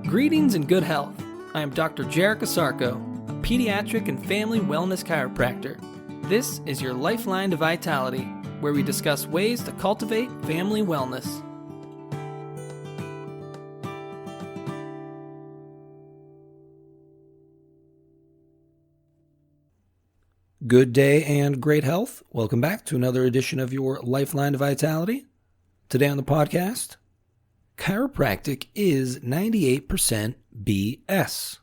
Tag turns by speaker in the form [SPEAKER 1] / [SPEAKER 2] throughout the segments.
[SPEAKER 1] Greetings and good health. I am Dr. Jerica Sarko, a pediatric and family wellness chiropractor. This is your lifeline to vitality, where we discuss ways to cultivate family wellness. Good day and great health. Welcome back to another edition of your Lifeline to Vitality. Today on the podcast, chiropractic is 98% BS.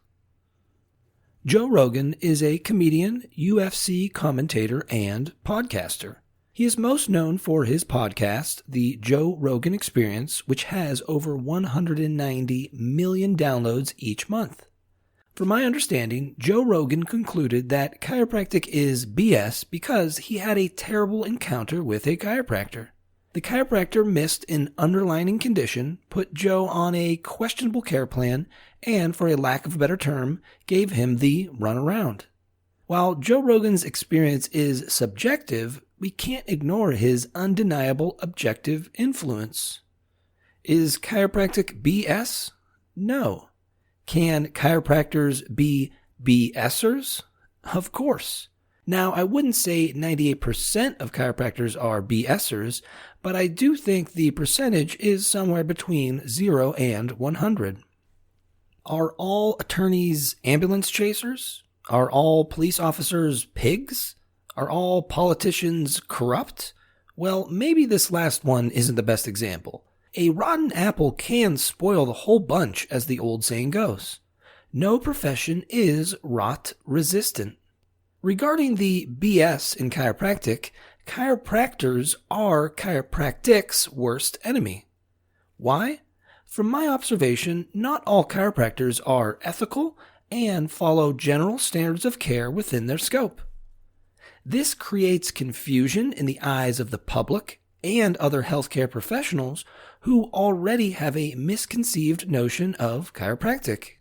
[SPEAKER 1] Joe Rogan is a comedian, UFC commentator, and podcaster. He is most known for his podcast, The Joe Rogan Experience, which has over 190 million downloads each month. From my understanding, Joe Rogan concluded that chiropractic is BS because he had a terrible encounter with a chiropractor. The chiropractor missed an underlying condition, put Joe on a questionable care plan, and for a lack of a better term, gave him the runaround. While Joe Rogan's experience is subjective, we can't ignore his undeniable objective influence. Is chiropractic BS? No. Can chiropractors be BSers? Of course. Now, I wouldn't say 98% of chiropractors are BSers, but I do think the percentage is somewhere between 0 and 100. Are all attorneys ambulance chasers? Are all police officers pigs? Are all politicians corrupt? Well, maybe this last one isn't the best example. A rotten apple can spoil the whole bunch, as the old saying goes. No profession is rot resistant. Regarding the BS in chiropractic, chiropractors are chiropractic's worst enemy. Why? From my observation, not all chiropractors are ethical and follow general standards of care within their scope. This creates confusion in the eyes of the public and other healthcare professionals who already have a misconceived notion of chiropractic.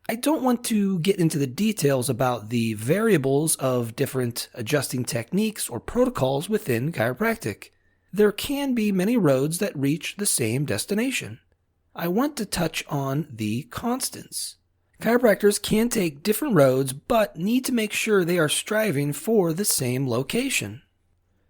[SPEAKER 1] I don't want to get into the details about the variables of different adjusting techniques or protocols within chiropractic. There can be many roads that reach the same destination. I want to touch on the constants. Chiropractors can take different roads, but need to make sure they are striving for the same location.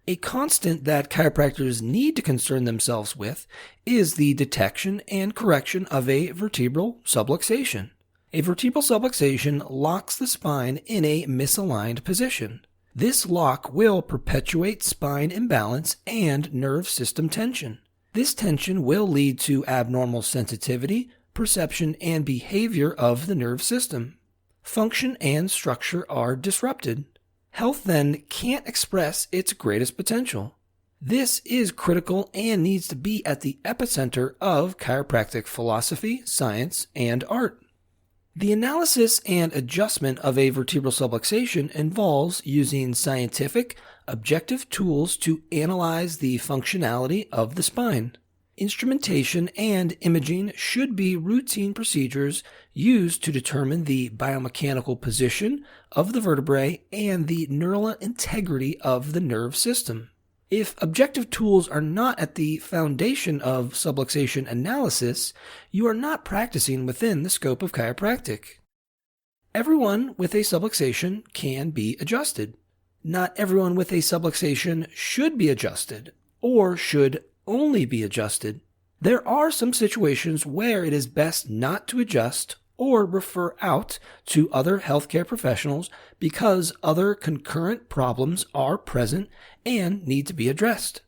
[SPEAKER 1] A constant that chiropractors need to concern themselves with is the detection and correction of a vertebral subluxation. A vertebral subluxation locks the spine in a misaligned position. This lock will perpetuate spine imbalance and nerve system tension. This tension will lead to abnormal sensitivity, perception, and behavior of the nerve system. Function and structure are disrupted. Health then can't express its greatest potential. This is critical and needs to be at the epicenter of chiropractic philosophy, science, and art. The analysis and adjustment of a vertebral subluxation involves using scientific, objective tools to analyze the functionality of the spine. Instrumentation and imaging should be routine procedures used to determine the biomechanical position of the vertebrae and the neural integrity of the nerve system. If objective tools are not at the foundation of subluxation analysis, you are not practicing within the scope of chiropractic. Everyone with a subluxation can be adjusted. Not everyone with a subluxation should be adjusted, or should only be adjusted. There are some situations where it is best not to adjust or refer out to other healthcare professionals because other concurrent problems are present and need to be addressed.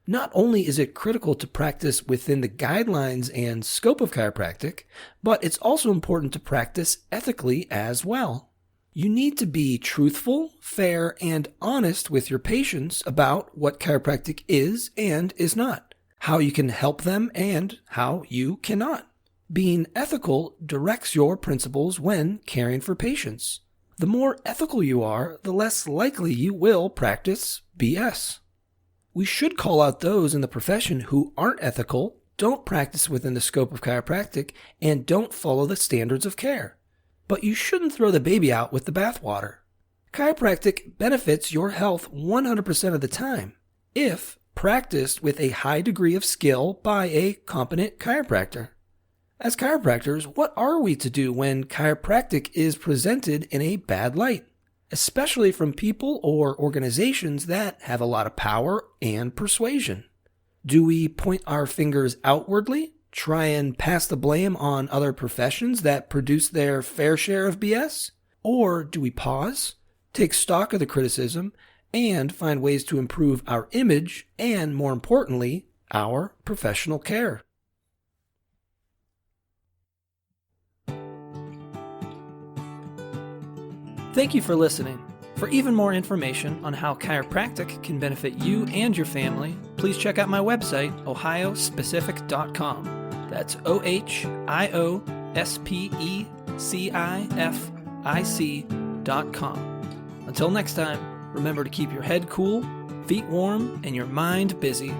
[SPEAKER 1] Not only is it critical to practice within the guidelines and scope of chiropractic, but it's also important to practice ethically as well. You need to be truthful, fair, and honest with your patients about what chiropractic is and is not, how you can help them, and how you cannot. Being ethical directs your principles when caring for patients. The more ethical you are, the less likely you will practice BS. We should call out those in the profession who aren't ethical, don't practice within the scope of chiropractic, and don't follow the standards of care. But you shouldn't throw the baby out with the bathwater. Chiropractic benefits your health 100% of the time, if practiced with a high degree of skill by a competent chiropractor. As chiropractors, what are we to do when chiropractic is presented in a bad light, especially from people or organizations that have a lot of power and persuasion? Do we point our fingers outwardly, try and pass the blame on other professions that produce their fair share of BS? Or do we pause, take stock of the criticism, and find ways to improve our image and, more importantly, our professional care? Thank you for listening. For even more information on how chiropractic can benefit you and your family, please check out my website, ohiospecific.com. That's ohiospecific.com. Until next time, remember to keep your head cool, feet warm, and your mind busy.